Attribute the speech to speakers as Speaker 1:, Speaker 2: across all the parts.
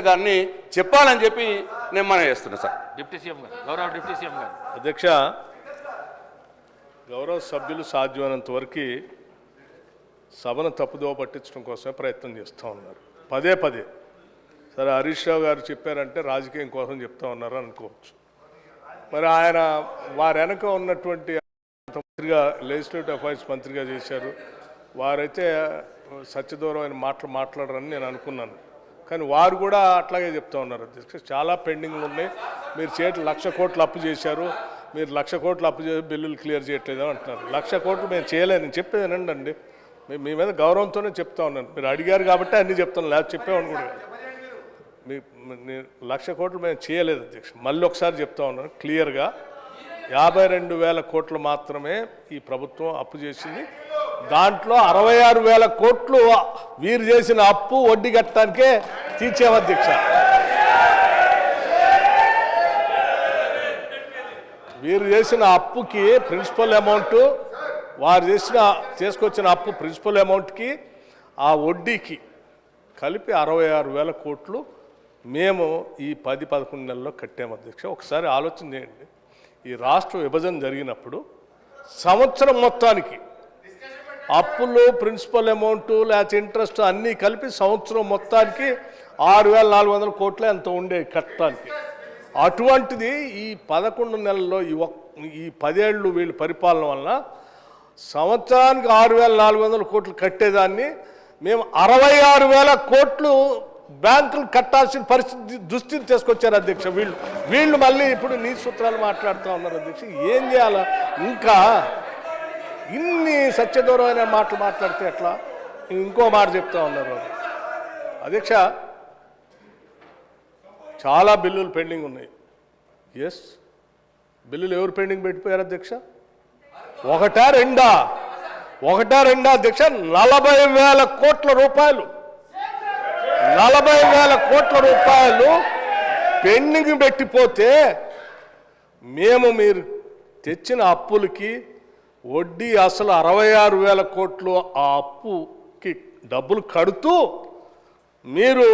Speaker 1: గారిని చెప్పాలని చెప్పి నేను మనం చేస్తున్నా సార్.
Speaker 2: డిప్యూటీ సీఎం గారు, గౌరవ డిప్యూటీ సీఎం గారు.
Speaker 3: అధ్యక్ష, గౌరవ సభ్యులు సాధ్యమైనంత వరకు సభను తప్పుదోవ పట్టించడం కోసమే ప్రయత్నం చేస్తూ ఉన్నారు. పదే పదే సరే హరీష్ రావు గారు చెప్పారంటే రాజకీయం కోసం చెప్తా ఉన్నారు అనుకోవచ్చు. మరి ఆయన వారి వెనక ఉన్నటువంటి మంత్రిగా లెజిస్లేటివ్ అఫైర్స్ మంత్రిగా చేశారు. వారైతే సత్యదూరమైన మాటలు మాట్లాడరని నేను అనుకున్నాను. కానీ వారు కూడా అట్లాగే చెప్తా ఉన్నారు. అధ్యక్ష, చాలా పెండింగ్లు ఉన్నాయి. మీరు 1,00,000 కోట్లు అప్పు చేశారు, మీరు 1,00,000 కోట్లు అప్పు చేసి బిల్లులు క్లియర్ చేయట్లేదు అంటున్నారు. 1,00,000 కోట్లు మేము చేయలేను. నేను చెప్పేది వినండి. మీ మీద గౌరవంతోనే చెప్తా ఉన్నాను. మీరు అడిగారు కాబట్టి అన్నీ చెప్తాను, లేకపోతే చెప్పేవాడిని కూడా. 1,00,000 కోట్లు మేము చేయలేదు అధ్యక్ష. మళ్ళీ ఒకసారి చెప్తా ఉన్నాను క్లియర్గా. 52,000 కోట్లు మాత్రమే ఈ ప్రభుత్వం అప్పు చేసింది. దాంట్లో 66,000 కోట్లు వీరు చేసిన అప్పు వడ్డీ కట్టడానికే తీర్చాము అధ్యక్ష. వీరు చేసిన అప్పుకి ప్రిన్సిపల్ అమౌంట్, వారు తీసుకొచ్చిన అప్పు ప్రిన్సిపల్ అమౌంట్కి ఆ వడ్డీకి కలిపి 66,000 కోట్లు మేము ఈ 10-11 నెలల్లో కట్టాము అధ్యక్ష. ఒకసారి ఆలోచన చేయండి. ఈ రాష్ట్ర విభజన జరిగినప్పుడు సంవత్సరం మొత్తానికి అప్పులు, ప్రిన్సిపల్ అమౌంట్, లేకపోతే ఇంట్రెస్ట్ అన్నీ కలిపి సంవత్సరం మొత్తానికి 6,400 కోట్లే ఎంత ఉండే కట్టడానికి. అటువంటిది ఈ 11 నెలల్లో ఈ 10 ఏళ్ళు వీళ్ళ పరిపాలన వలన సంవత్సరానికి 6,400 కోట్లు కట్టేదాన్ని మేము 66,000 కోట్లు బ్యాంకులు కట్టాల్సిన పరిస్థితి దుస్థితి తీసుకొచ్చారు అధ్యక్ష. వీళ్ళు మళ్ళీ ఇప్పుడు నీ సూత్రాలు మాట్లాడుతూ ఉన్నారు అధ్యక్ష. ఏం చేయాలా? ఇంకా ఇన్ని సత్యదూరమైన మాటలు మాట్లాడితే ఎట్లా? ఇంకో మాట చెప్తా ఉన్నారు అధ్యక్ష. చాలా బిల్లులు పెండింగ్ ఉన్నాయి. ఎస్, బిల్లులు ఎవరు పెండింగ్ పెట్టిపోయారు అధ్యక్ష? ఒకటా రెండా అధ్యక్ష? 40,000 కోట్ల రూపాయలు, 40,000 కోట్ల రూపాయలు పెండింగ్ పెట్టిపోతే మీరు తెచ్చిన అప్పులకి వడ్డీ అసలు 66,000 కోట్లు ఆ అప్పుకి డబ్బులు కడుతూ మీరు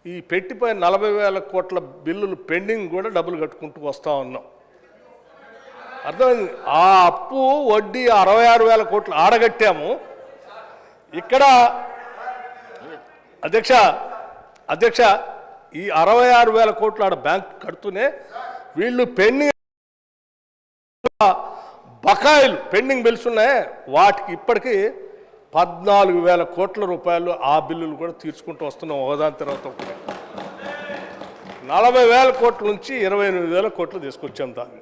Speaker 3: ఈ పెట్టిపోయిన 40,000 కోట్ల బిల్లులు పెండింగ్ కూడా డబ్బులు కట్టుకుంటూ వస్తూ ఉన్నాం. అర్థమైంది? ఆ అప్పు వడ్డీ 66,000 కోట్లు ఆడగట్టాము. ఇక్కడ అధ్యక్ష ఈ 66,000 కోట్లు ఆడ బ్యాంక్ కడుతూనే వీళ్ళు పెండింగ్ బకాయిలు పెండింగ్ బిల్స్ ఉన్నాయి. వాటికి ఇప్పటికీ 14,000 కోట్ల రూపాయలు ఆ బిల్లులు కూడా తీర్చుకుంటూ వస్తున్నాం ఒకదాని తర్వాత. 40,000 కోట్ల నుంచి 28,000 కోట్లు తీసుకొచ్చాం దాన్ని.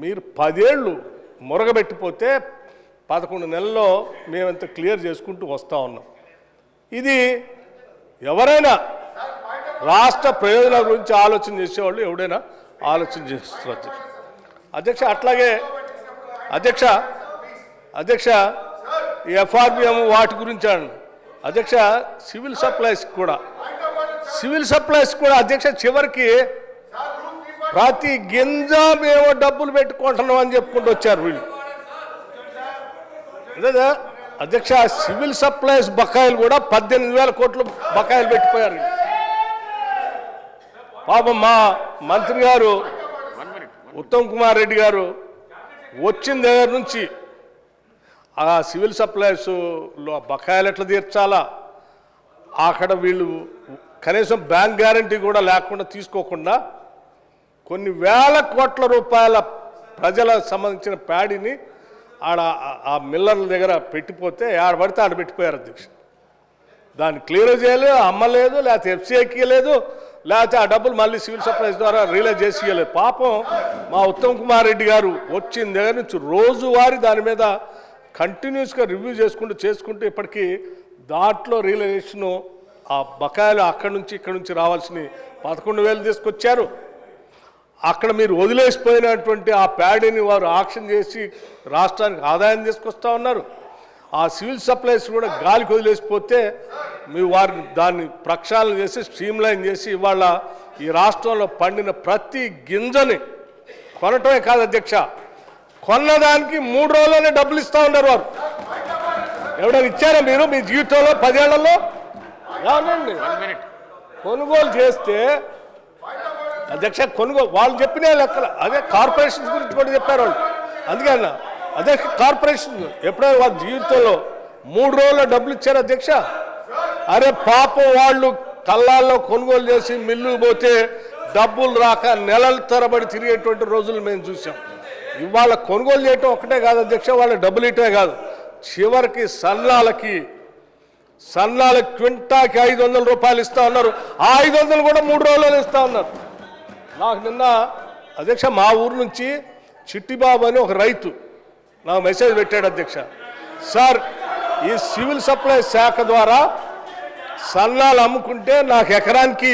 Speaker 3: మీరు 10 ఏళ్ళు మురగబెట్టిపోతే 11 నెలల్లో మేమంత క్లియర్ చేసుకుంటూ వస్తూ ఉన్నాం. ఇది ఎవరైనా రాష్ట్ర ప్రయోజనాల గురించి ఆలోచన చేసేవాళ్ళు ఎవడైనా ఆలోచన చేస్తారు అధ్యక్ష. అట్లాగే అధ్యక్ష ఈ ఎఫ్ఆర్బిఎం వాటి గురించి అధ్యక్ష, సివిల్ సప్లైస్ కూడా అధ్యక్ష చివరికి ప్రతి గింజ మేము డబ్బులు పెట్టుకుంటున్నాం అని చెప్పుకుంటూ వచ్చారు వీళ్ళు. లేదా అధ్యక్ష, సివిల్ సప్లైస్ బకాయిలు కూడా 18,000 కోట్లు బకాయిలు పెట్టిపోయారు. పాపం మా మంత్రి గారు ఉత్తమ్ కుమార్ రెడ్డి గారు వచ్చిన దగ్గర నుంచి ఆ సివిల్ సప్లైస్లో బకాయిలు ఎట్లా తీర్చాలా, అక్కడ వీళ్ళు కనీసం బ్యాంక్ గ్యారంటీ కూడా లేకుండా తీసుకోకుండా కొన్ని వేల కోట్ల రూపాయల ప్రజలకు సంబంధించిన ప్యాడీని ఆడ ఆ మిల్లర్ల దగ్గర పెట్టిపోతే ఆడబడితే ఆడ పెట్టిపోయారు అధ్యక్ష. దాన్ని క్లియర్ చేయలేదు, అమ్మలేదు, లేకపోతే ఎఫ్సీఐకి లేదు, లేకపోతే ఆ డబ్బులు మళ్ళీ సివిల్ సప్లైస్ ద్వారా రియలైజ్ చేసేయలేదు. పాపం మా ఉత్తమ్ కుమార్ రెడ్డి గారు వచ్చిన దగ్గర నుంచి రోజువారీ దాని మీద కంటిన్యూస్గా రివ్యూ చేసుకుంటూ ఇప్పటికీ దాంట్లో రియలైజేషను ఆ బకాయిలు అక్కడి నుంచి ఇక్కడి నుంచి రావాల్సిన 11,000 తీసుకొచ్చారు. అక్కడ మీరు వదిలేసిపోయినటువంటి ఆ ప్యాడీని వారు ఆక్షన్ చేసి రాష్ట్రానికి ఆదాయం తీసుకొస్తూ ఉన్నారు. ఆ సివిల్ సప్లైస్ కూడా గాలికి వదిలేసిపోతే వారిని దాన్ని ప్రక్షాళన చేసి స్ట్రీమ్లైన్ చేసి ఇవాళ ఈ రాష్ట్రంలో పండిన ప్రతి గింజని కొనటమే కాదు అధ్యక్ష, కొన్నదానికి 3 రోజుల్లోనే డబ్బులు ఇస్తూ ఉన్నారు వారు. ఎవడైనా ఇచ్చారా మీరు మీ జీవితంలో 10 ఏళ్లలో? అవునండి
Speaker 2: 1 minute.
Speaker 3: కొనుగోలు చేస్తే అధ్యక్ష కొనుగోలు వాళ్ళు చెప్పిన లెక్కల అదే కార్పొరేషన్స్ గురించి కూడా చెప్పారు వాళ్ళు. అందుకే అన్న అదే కార్పొరేషన్ ఎప్పుడైనా వాళ్ళ జీవితంలో 3 రోజుల్లో డబ్బులు ఇచ్చారు అధ్యక్ష. అరే పాపం వాళ్ళు కళ్ళాల్లో కొనుగోలు చేసి మిల్లు పోతే డబ్బులు రాక నెలల తరబడి తిరిగేటువంటి రోజులు మేము చూసాం. ఇవాళ కొనుగోలు చేయటం ఒకటే కాదు అధ్యక్ష, వాళ్ళ డబ్బులు ఇటమే కాదు, చివరికి సన్నాలకి క్వింటాకి 500 రూపాయలు ఇస్తా ఉన్నారు. ఆ 500 కూడా 3 రోజుల్లో ఇస్తా ఉన్నారు. నాకు నిన్న అధ్యక్ష మా ఊరు నుంచి చిట్టిబాబు అని ఒక రైతు నాకు మెసేజ్ పెట్టాడు అధ్యక్ష. సార్ ఈ సివిల్ సప్లై శాఖ ద్వారా సన్నాలు అమ్ముకుంటే నాకు ఎకరానికి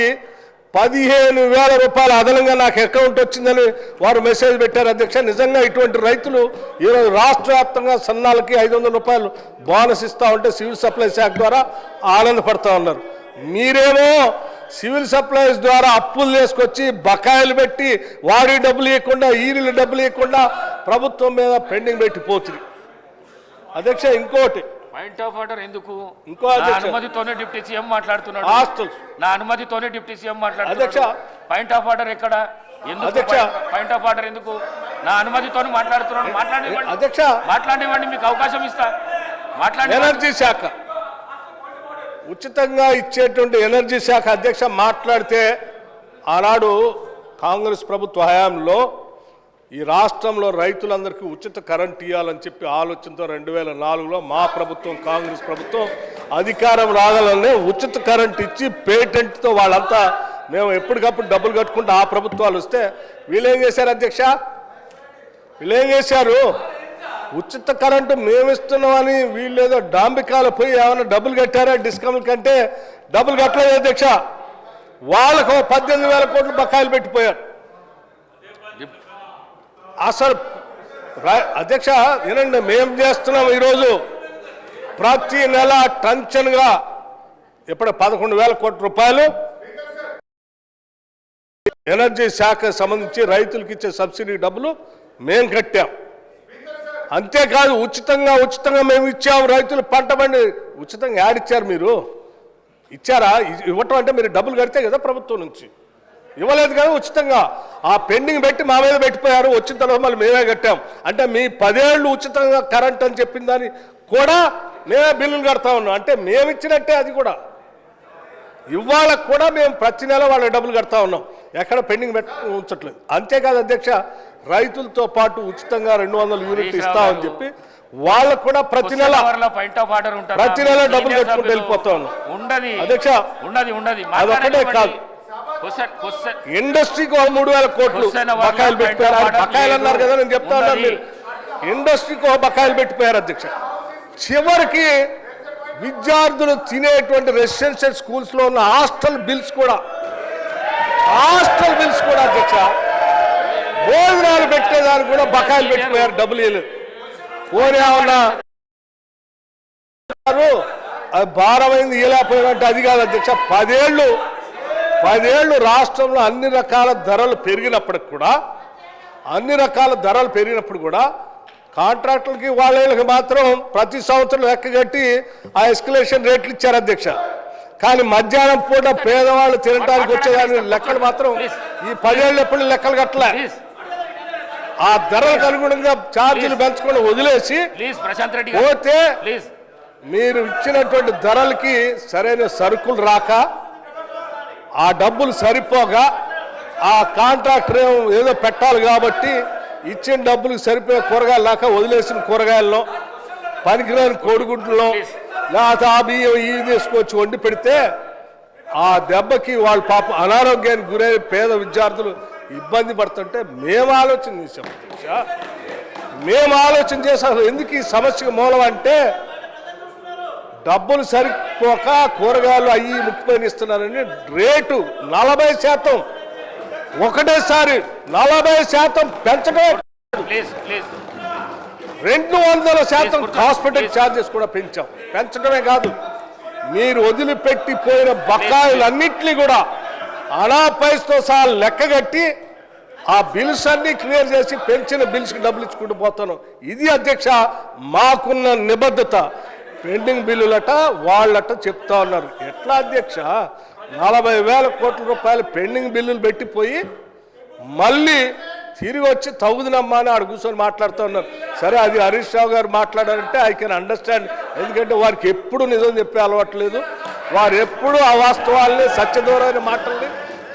Speaker 3: 15,000 రూపాయలు అదనంగా నాకు అకౌంట్ వచ్చిందని వారు మెసేజ్ పెట్టారు అధ్యక్ష. నిజంగా ఇటువంటి రైతులు ఈరోజు రాష్ట్ర వ్యాప్తంగా సన్నాలకి 500 రూపాయలు బోనస్ ఇస్తూ ఉంటే సివిల్ సప్లై శాఖ ద్వారా ఆనందపడతా ఉన్నారు. మీరేమో సివిల్ సప్లైస్ ద్వారా అప్పులు చేసుకొచ్చి బకాయిలు పెట్టి వాడి డబ్బులు ఇవ్వకుండా ఈరిలు డబ్బులు ఇవ్వకుండా ప్రభుత్వం మీద పెండింగ్ పెట్టిపోతుంది అధ్యక్ష. ఇంకోటి
Speaker 2: పాయింట్ ఆఫ్ ఆర్డర్ ఎందుకు?
Speaker 3: ఇంకో
Speaker 2: నా
Speaker 3: అధ్యక్ష
Speaker 2: అనుమతితోనే డిప్యూటీ సీఎం మాట్లాడుతున్నాడు.
Speaker 3: హాస్టల్స్
Speaker 2: నా అనుమతితోనే డిప్యూటీ సీఎం
Speaker 3: అధ్యక్ష.
Speaker 2: మాట్లాడుతున్నాడు. పాయింట్ ఆఫ్ ఆర్డర్ ఎక్కడ? ఎందుకు
Speaker 3: అధ్యక్ష.
Speaker 2: పాయింట్ ఆఫ్ ఆర్డర్ ఎందుకు? నా అనుమతితోనే మాట్లాడుతున్నాడు. మాట్లాడివ్వండి
Speaker 3: అధ్యక్ష.
Speaker 2: మాట్లాడివ్వండి, మీకు అవకాశం ఇస్తా. మాట్లాడి
Speaker 3: ఎనర్జీ శాఖ ఉచితంగా ఇచ్చేటువంటి ఎనర్జీ శాఖ అధ్యక్ష మాట్లాడితే ఆనాడు కాంగ్రెస్ ప్రభుత్వ హయాంలో ఈ రాష్ట్రంలో రైతులందరికీ ఉచిత కరెంట్ ఇవ్వాలని చెప్పి ఆలోచనతో 2004లో మా ప్రభుత్వం కాంగ్రెస్ ప్రభుత్వం అధికారం రాగాలనే ఉచిత కరెంట్ ఇచ్చి పేటెంట్తో వాళ్ళంతా మేము ఎప్పటికప్పుడు డబ్బులు కట్టుకుంటూ ఆ ప్రభుత్వాలు వస్తే వీళ్ళేం చేశారు అధ్యక్ష? వీళ్ళేం చేశారు? ఉచిత కరెంటు మేము ఇస్తున్నామని వీళ్ళు ఏదో డాంబికాలు పోయి ఏమైనా డబ్బులు కట్టారా? డిస్కౌంట్ కంటే డబ్బులు కట్టలేదు అధ్యక్ష. వాళ్ళకు 18,000 కోట్లు బకాయిలు పెట్టిపోయారు. అసలు అధ్యక్ష ఏనండి మేము చేస్తున్నాం ఈరోజు ప్రతి నెల టెన్షన్గా ఇప్పుడు 11,000 కోట్ల రూపాయలు ఎనర్జీ శాఖకు సంబంధించి రైతులకు ఇచ్చే సబ్సిడీ డబ్బులు మేము కట్టాం. అంతేకాదు ఉచితంగా మేము ఇచ్చాము. రైతులు పంట బండి ఉచితంగా యాడిచ్చారు? మీరు ఇచ్చారా? ఇవ్వటం అంటే మీరు డబ్బులు కడితే కదా ప్రభుత్వం నుంచి, ఇవ్వలేదు కదా ఉచితంగా. ఆ పెండింగ్ పెట్టి మా మీద పెట్టిపోయారు. వచ్చిన తర్వాత మళ్ళీ మేమే కట్టాం. అంటే మీ 10 ఏళ్ళు ఉచితంగా కరెంట్ అని చెప్పిన దాన్ని కూడా మేమే బిల్లులు కడతా ఉన్నాం. అంటే మేము ఇచ్చినట్టే అది కూడా. ఇవాళ కూడా మేము ప్రతి నెల వాళ్ళ డబ్బులు కడతా ఉన్నాం, ఎక్కడ పెండింగ్ ఉంచట్లేదు. అంతేకాదు అధ్యక్ష, రైతులతో పాటు ఉచితంగా 200 యూనిట్లు ఇస్తామని చెప్పి వాళ్ళకు కూడా ప్రతి నెల డబ్బులు కట్టుకుంటూ వెళ్ళిపోతా ఉన్నాం అధ్యక్ష. అదొక్కటే కాదు, ఇండస్ట్రీకి 3,000 కోట్లు బకాయిలు పెట్టిపోయారు. బకాయిలు అన్నారు కదా, నేను చెప్తా ఉన్నాను, మీరు ఇండస్ట్రీకి బకాయిలు పెట్టిపోయారు అధ్యక్ష. చివరికి విద్యార్థులు తినేటువంటి రెసిడెన్షియల్ స్కూల్స్లో ఉన్న హాస్టల్ బిల్స్ కూడా అధ్యక్ష, భోజనాలు పెట్టేదానికి కూడా బకాయిలు పెట్టిపోయారు, డబ్బులు ఇవ్వలేదు. పోనేమన్నా అది భారమైంది ఇవ్వలేకపోయినట్టు అది కాదు అధ్యక్ష. 10 ఏళ్ళు రాష్ట్రంలో అన్ని రకాల ధరలు పెరిగినప్పుడు కూడా కాంట్రాక్టులకి వాళ్ళకి మాత్రం ప్రతి సంవత్సరం లెక్క కట్టి ఆ ఎస్కలేషన్ రేట్లు ఇచ్చారు అధ్యక్ష. కానీ మధ్యాహ్నం పూట పేదవాళ్ళు తినడానికి వచ్చేదాని లెక్కలు మాత్రం ఈ 10 ఏళ్ళు ఎప్పుడు లెక్కలు కట్టలే. ఆ ధరలకు అనుగుణంగా ఛార్జీలు పెంచకుండా వదిలేసి పోతే మీరు ఇచ్చినటువంటి ధరలకి సరైన సరుకులు రాక, ఆ డబ్బులు సరిపోగా, ఆ కాంట్రాక్టర్ ఏదో పెట్టాలి కాబట్టి ఇచ్చిన డబ్బులకు సరిపోయే కూరగాయలు లేక వదిలేసిన కూరగాయల్లో పనికిరాని కోడిగుడ్లలో లేకపోతే ఆ బియ్యం ఇవి తీసుకొచ్చి వండి పెడితే ఆ దెబ్బకి వాళ్ళ పాప అనారోగ్యానికి గురైన పేద విద్యార్థులు ఇబ్బంది పడుతుంటే మేము ఆలోచన చేసాం అధ్యక్ష. అసలు ఎందుకు ఈ సమస్యకు మూలం అంటే డబ్బులు సరిపోక కూరగాయలు అయ్యి ముక్కిపోయిన ఇస్తున్నారని రేటు 40% ఒకటేసారి 40% పెంచడం, 200% హాస్పిటల్ ఛార్జెస్ కూడా పెంచడమే కాదు, మీరు వదిలిపెట్టిపోయిన బకాయిలన్నింటినీ కూడా అనాపైస్తో సహా లెక్కగట్టి ఆ బిల్స్ అన్ని క్లియర్ చేసి పెంచిన బిల్స్కి డబ్బులు ఇచ్చుకుంటూ పోతాను. ఇది అధ్యక్ష మాకున్న నిబద్ధత. పెండింగ్ బిల్లులట వాళ్ళట చెప్తా ఉన్నారు. ఎట్లా అధ్యక్ష? 40,000 కోట్ల రూపాయలు పెండింగ్ బిల్లులు పెట్టిపోయి మళ్ళీ తిరిగి వచ్చి తగుదనమ్మా అని ఆడ కూర్చొని మాట్లాడుతూ ఉన్నారు. సరే, అది హరీష్ రావు గారు మాట్లాడారంటే ఐ కెన్ అండర్స్టాండ్. ఎందుకంటే వారికి ఎప్పుడు నిజం చెప్పే అలవాట్లేదు. వారు ఎప్పుడు అవాస్తవాల్ని, సత్యదూరమైన మాటల్ని,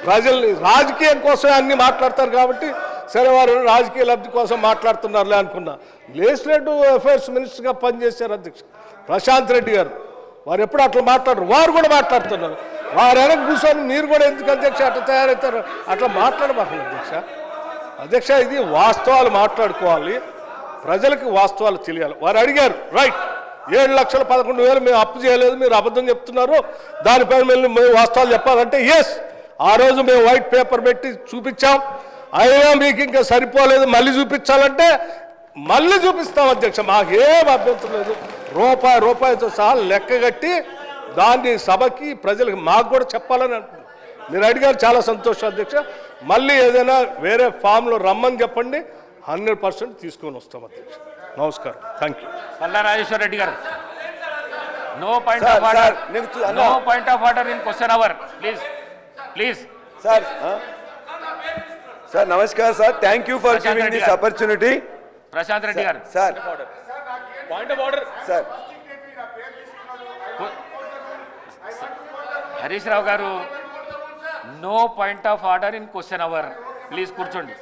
Speaker 3: ప్రజల్ని రాజకీయం కోసం అన్ని మాట్లాడతారు. కాబట్టి సరే, వారు రాజకీయ లబ్ధి కోసం మాట్లాడుతున్నారులే అనుకున్నా. లెజిస్లేటివ్ అఫైర్స్ మినిస్టర్గా పనిచేశారు అధ్యక్ష ప్రశాంత్ రెడ్డి గారు. వారు ఎప్పుడు అట్లా మాట్లాడరు, వారు కూడా మాట్లాడుతున్నారు. వారు వెనక కూర్చొని మీరు కూడా ఎందుకు అధ్యక్ష అట్లా తయారవుతారు? అట్లా మాట్లాడబాకండి అధ్యక్ష. ఇది వాస్తవాలు మాట్లాడుకోవాలి, ప్రజలకు వాస్తవాలు తెలియాలి. వారు అడిగారు, రైట్, 7,11,000 మేము అప్పు చేయలేదు, మీరు అబద్ధం చెప్తున్నారు, దానిపైన మేము వాస్తవాలు చెప్పాలంటే ఎస్, ఆ రోజు మేము వైట్ పేపర్ పెట్టి చూపించాం. అయినా మీకు ఇంకా సరిపోలేదు, మళ్ళీ చూపించాలంటే మళ్ళీ చూపిస్తాం అధ్యక్ష. మాకేం అభ్యంతరం లేదు. రూపాయితో సహా లెక్కగట్టి దాన్ని సభకి, ప్రజలకు, మాకు కూడా చెప్పాలని అనుకుంటున్నాం. మీరు అడిగారు, చాలా సంతోషం అధ్యక్ష. మళ్ళీ ఏదైనా వేరే ఫామ్లో రమ్మని చెప్పండి, 100% తీసుకొని వస్తాం అధ్యక్ష. నమస్కారం, thank you.
Speaker 2: Palla Rajeshwara Reddy garu, no point of order, no point of order in question hour, please please.
Speaker 4: Sir నమస్కారం sir, thank you for giving this opportunity.
Speaker 2: Prashanth Reddy garu,
Speaker 4: sir
Speaker 2: point of order.
Speaker 4: Sir
Speaker 2: Harish Rao garu, no point of order in question hour, please కూర్చోండి.